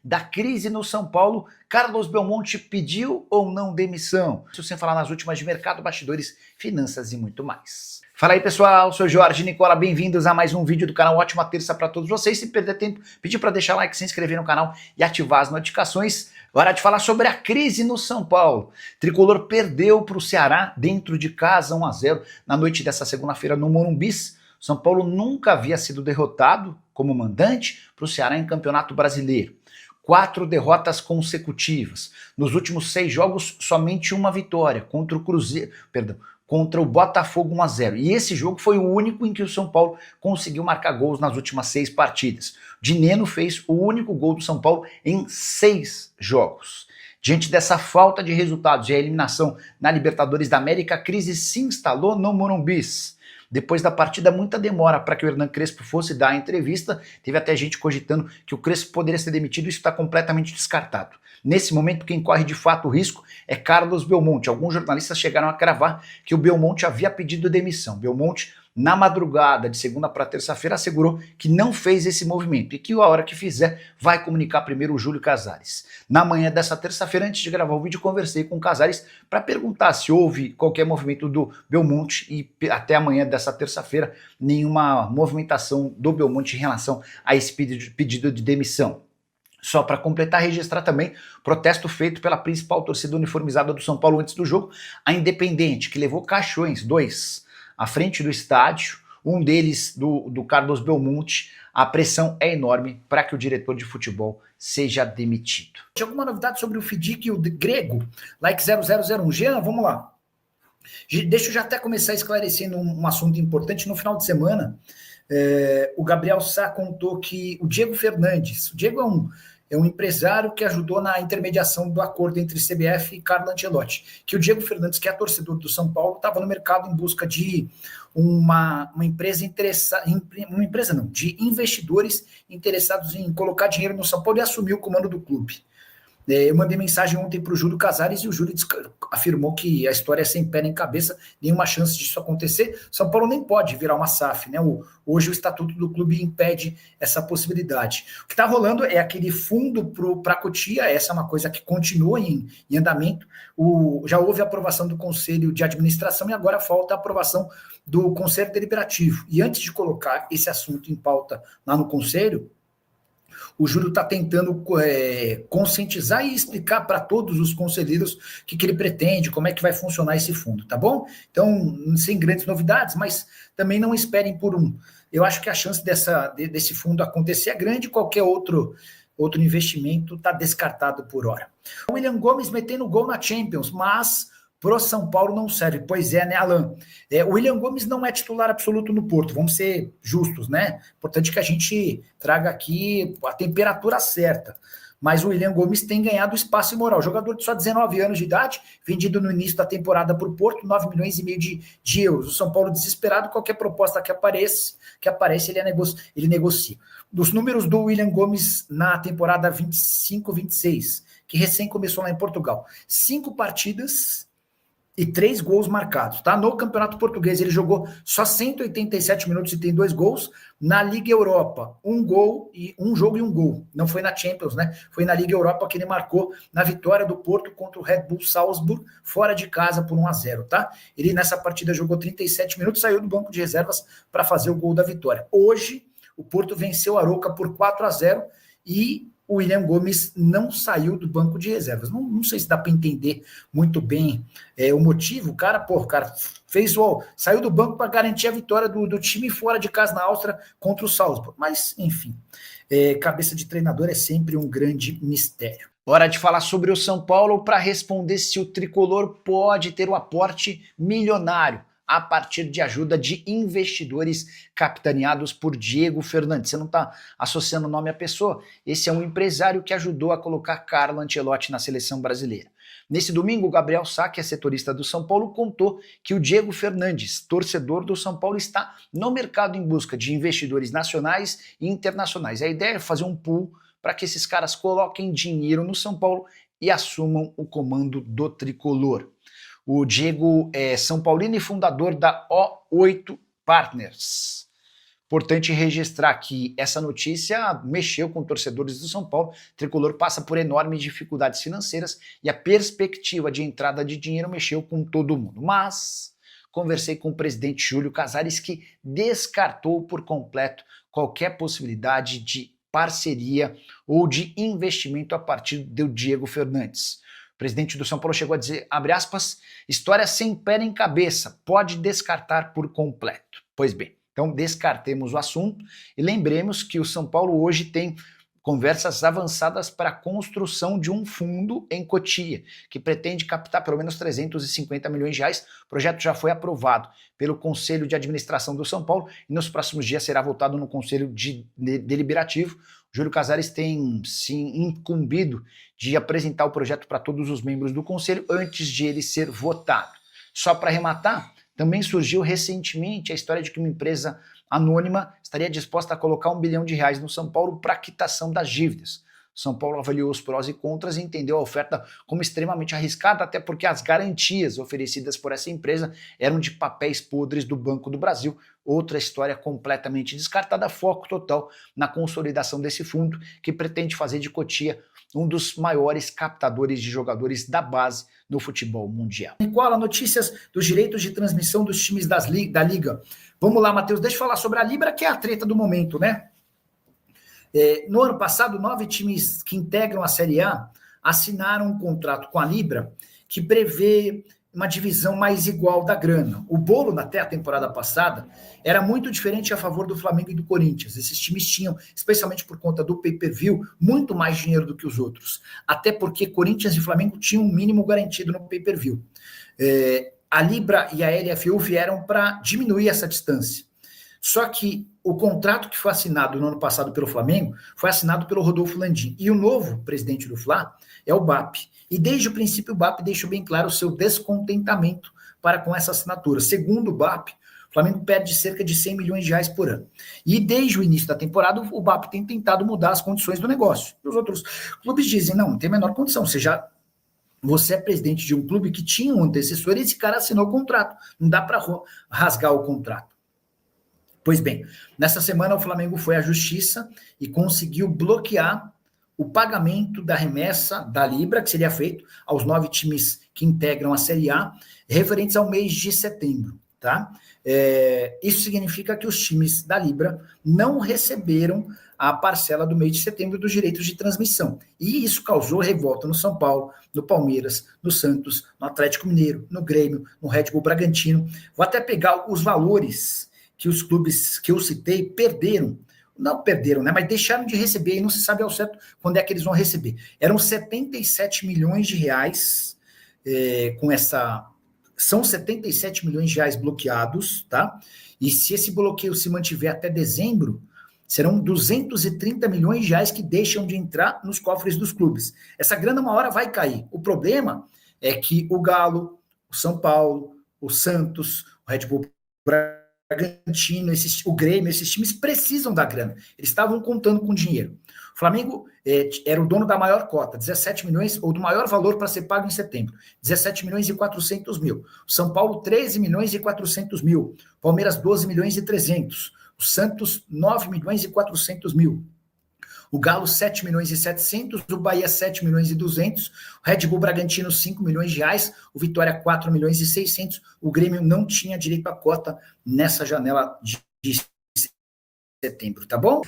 da crise no São Paulo, Carlos Belmonte pediu ou não demissão? Isso sem falar nas últimas de mercado, bastidores, finanças e muito mais. Fala aí pessoal, sou Jorge Nicola, bem-vindos a mais um vídeo do canal. Ótima terça para todos vocês. Se perder tempo, pedir para deixar like, se inscrever no canal e ativar as notificações. Hora de falar sobre a crise no São Paulo. Tricolor perdeu para o Ceará dentro de casa 1-0 na noite dessa segunda-feira no Morumbi. São Paulo nunca havia sido derrotado como mandante para o Ceará em Campeonato Brasileiro. 4 derrotas consecutivas. Nos últimos 6 jogos, somente uma vitória contra o Cruzeiro, contra o Botafogo 1-0. E esse jogo foi o único em que o São Paulo conseguiu marcar gols nas últimas 6 partidas. Dineno fez o único gol do São Paulo em 6 jogos. Diante dessa falta de resultados e a eliminação na Libertadores da América, a crise se instalou no Morumbi. Depois da partida, muita demora para que o Hernan Crespo fosse dar a entrevista. Teve até gente cogitando que o Crespo poderia ser demitido, isso está completamente descartado. Nesse momento, quem corre de fato o risco é Carlos Belmonte. Alguns jornalistas chegaram a cravar que o Belmonte havia pedido demissão. Belmonte, na madrugada de segunda para terça-feira, assegurou que não fez esse movimento e que a hora que fizer vai comunicar primeiro o Júlio Casares. Na manhã dessa terça-feira, antes de gravar o vídeo, conversei com o Casares para perguntar se houve qualquer movimento do Belmonte e até amanhã dessa terça-feira nenhuma movimentação do Belmonte em relação a esse pedido de demissão. Só para completar, registrar também protesto feito pela principal torcida uniformizada do São Paulo antes do jogo, a Independente, que levou caixões, 2, à frente do estádio, um deles do Carlos Belmonte. A pressão é enorme para que o diretor de futebol seja demitido. Tinha alguma novidade sobre o FDIC e o grego? Like 0001. Jean, vamos lá. Deixa eu já até começar esclarecendo um assunto importante. No final de semana, o Gabriel Sá contou que o Diego Fernandes, o Diego é um empresário que ajudou na intermediação do acordo entre CBF e Carlo Ancelotti, que o Diego Fernandes, que é torcedor do São Paulo, estava no mercado em busca de uma empresa interessada, de investidores interessados em colocar dinheiro no São Paulo e assumir o comando do clube. Eu mandei mensagem ontem para o Júlio Casares e o Júlio afirmou que a história é sem pé nem cabeça, nenhuma chance disso acontecer. São Paulo nem pode virar uma SAF, né? Hoje o estatuto do clube impede essa possibilidade. O que está rolando é aquele fundo para a Cotia, essa é uma coisa que continua em andamento. Já houve a aprovação do Conselho de Administração e agora falta a aprovação do Conselho Deliberativo. E antes de colocar esse assunto em pauta lá no Conselho, o Júlio está tentando conscientizar e explicar para todos os conselheiros o que ele pretende, como é que vai funcionar esse fundo, tá bom? Então, sem grandes novidades, mas também não esperem por um. Eu acho que a chance desse fundo acontecer é grande, qualquer outro investimento está descartado por hora. O William Gomes metendo gol na Champions, mas pro São Paulo não serve. Pois é, né, Alan? O William Gomes não é titular absoluto no Porto, vamos ser justos, né? Importante que a gente traga aqui a temperatura certa. Mas o William Gomes tem ganhado espaço e moral. Jogador de só 19 anos de idade, vendido no início da temporada por Porto, 9 milhões e meio de euros. O São Paulo desesperado, qualquer proposta que aparece ele negocia. Dos números do William Gomes na temporada 25-26, que recém começou lá em Portugal. 5 partidas e 3 gols marcados, tá? No Campeonato Português ele jogou só 187 minutos e tem 2 gols. Na Liga Europa, 1 gol e 1 jogo e 1 gol. Não foi na Champions, né? Foi na Liga Europa que ele marcou na vitória do Porto contra o Red Bull Salzburg, fora de casa por 1-0, tá? Ele nessa partida jogou 37 minutos, saiu do banco de reservas para fazer o gol da vitória. Hoje, o Porto venceu a Arouca por 4-0 e o William Gomes não saiu do banco de reservas. Não sei se dá para entender muito bem o motivo. O cara saiu do banco para garantir a vitória do time fora de casa na Áustria contra o Salzburg. Mas, enfim, cabeça de treinador é sempre um grande mistério. Hora de falar sobre o São Paulo para responder se o tricolor pode ter um aporte milionário a partir de ajuda de investidores capitaneados por Diego Fernandes. Você não está associando o nome à pessoa? Esse é um empresário que ajudou a colocar Carlo Ancelotti na seleção brasileira. Nesse domingo, o Gabriel Sá, que é setorista do São Paulo, contou que o Diego Fernandes, torcedor do São Paulo, está no mercado em busca de investidores nacionais e internacionais. A ideia é fazer um pool para que esses caras coloquem dinheiro no São Paulo e assumam o comando do tricolor. O Diego é São Paulino e fundador da O8 Partners. Importante registrar que essa notícia mexeu com torcedores do São Paulo. O tricolor passa por enormes dificuldades financeiras e a perspectiva de entrada de dinheiro mexeu com todo mundo. Mas conversei com o presidente Júlio Casares, que descartou por completo qualquer possibilidade de parceria ou de investimento a partir do Diego Fernandes. O presidente do São Paulo chegou a dizer, abre aspas, história sem pé nem cabeça, pode descartar por completo. Pois bem, então descartemos o assunto e lembremos que o São Paulo hoje tem conversas avançadas para a construção de um fundo em Cotia, que pretende captar pelo menos 350 milhões de reais. O projeto já foi aprovado pelo Conselho de Administração do São Paulo e nos próximos dias será votado no Conselho Deliberativo. Júlio Casares tem se incumbido de apresentar o projeto para todos os membros do Conselho antes de ele ser votado. Só para arrematar, também surgiu recentemente a história de que uma empresa anônima estaria disposta a colocar R$1 bilhão no São Paulo para quitação das dívidas. São Paulo avaliou os prós e contras e entendeu a oferta como extremamente arriscada, até porque as garantias oferecidas por essa empresa eram de papéis podres do Banco do Brasil. Outra história completamente descartada, foco total na consolidação desse fundo, que pretende fazer de Cotia um dos maiores captadores de jogadores da base no futebol mundial. Nicola, notícias dos direitos de transmissão dos times da Liga. Vamos lá, Matheus, deixa eu falar sobre a Libra, que é a treta do momento, né? No ano passado, 9 times que integram a Série A assinaram um contrato com a Libra que prevê uma divisão mais igual da grana. O bolo, até a temporada passada, era muito diferente a favor do Flamengo e do Corinthians. Esses times tinham, especialmente por conta do pay-per-view, muito mais dinheiro do que os outros. Até porque Corinthians e Flamengo tinham um mínimo garantido no pay-per-view. A Libra e a LFU vieram para diminuir essa distância. Só que o contrato que foi assinado no ano passado pelo Flamengo foi assinado pelo Rodolfo Landim. E o novo presidente do Fla é o BAP. E desde o princípio o BAP deixou bem claro o seu descontentamento para com essa assinatura. Segundo o BAP, o Flamengo perde cerca de 100 milhões de reais por ano. E desde o início da temporada o BAP tem tentado mudar as condições do negócio. E os outros clubes dizem, não tem a menor condição, você é presidente de um clube que tinha um antecessor e esse cara assinou o contrato. Não dá para rasgar o contrato. Pois bem, nessa semana o Flamengo foi à Justiça e conseguiu bloquear o pagamento da remessa da Libra, que seria feito aos 9 times que integram a Série A, referentes ao mês de setembro. Tá? Isso significa que os times da Libra não receberam a parcela do mês de setembro dos direitos de transmissão. E isso causou revolta no São Paulo, no Palmeiras, no Santos, no Atlético Mineiro, no Grêmio, no Red Bull Bragantino. Vou até pegar os valores que os clubes que eu citei perderam, não perderam, né, mas deixaram de receber, e não se sabe ao certo quando é que eles vão receber. Eram 77 milhões de reais são 77 milhões de reais bloqueados, tá? E se esse bloqueio se mantiver até dezembro, serão 230 milhões de reais que deixam de entrar nos cofres dos clubes. Essa grana uma hora vai cair. O problema é que o Galo, o São Paulo, o Santos, o Red Bull Bragantino, o Grêmio, esses times precisam da grana. Eles estavam contando com dinheiro. O Flamengo era o dono da maior cota, 17 milhões, ou do maior valor para ser pago em setembro, 17 milhões e 400 mil. O São Paulo, 13 milhões e 400 mil. Palmeiras, 12 milhões e 300. O Santos, 9 milhões e 400 mil. O Galo, 7 milhões e 700, o Bahia, 7 milhões e 200, o Red Bull Bragantino, 5 milhões de reais, o Vitória, 4 milhões e 600, o Grêmio não tinha direito à cota nessa janela de setembro, tá bom?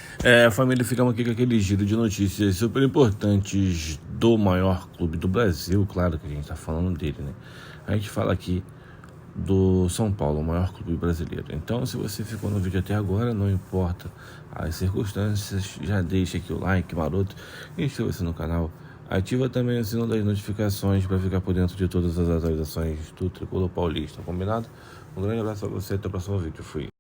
Família, ficamos aqui com aquele giro de notícias super importantes do maior clube do Brasil, claro que a gente tá falando dele, né? A gente fala aqui do São Paulo, o maior clube brasileiro. Então, se você ficou no vídeo até agora, não importa as circunstâncias, já deixa aqui o like maroto, inscreva-se no canal, ativa também o sino das notificações para ficar por dentro de todas as atualizações do Tricolor Paulista, combinado? Um grande abraço a você, até o próximo vídeo, fui.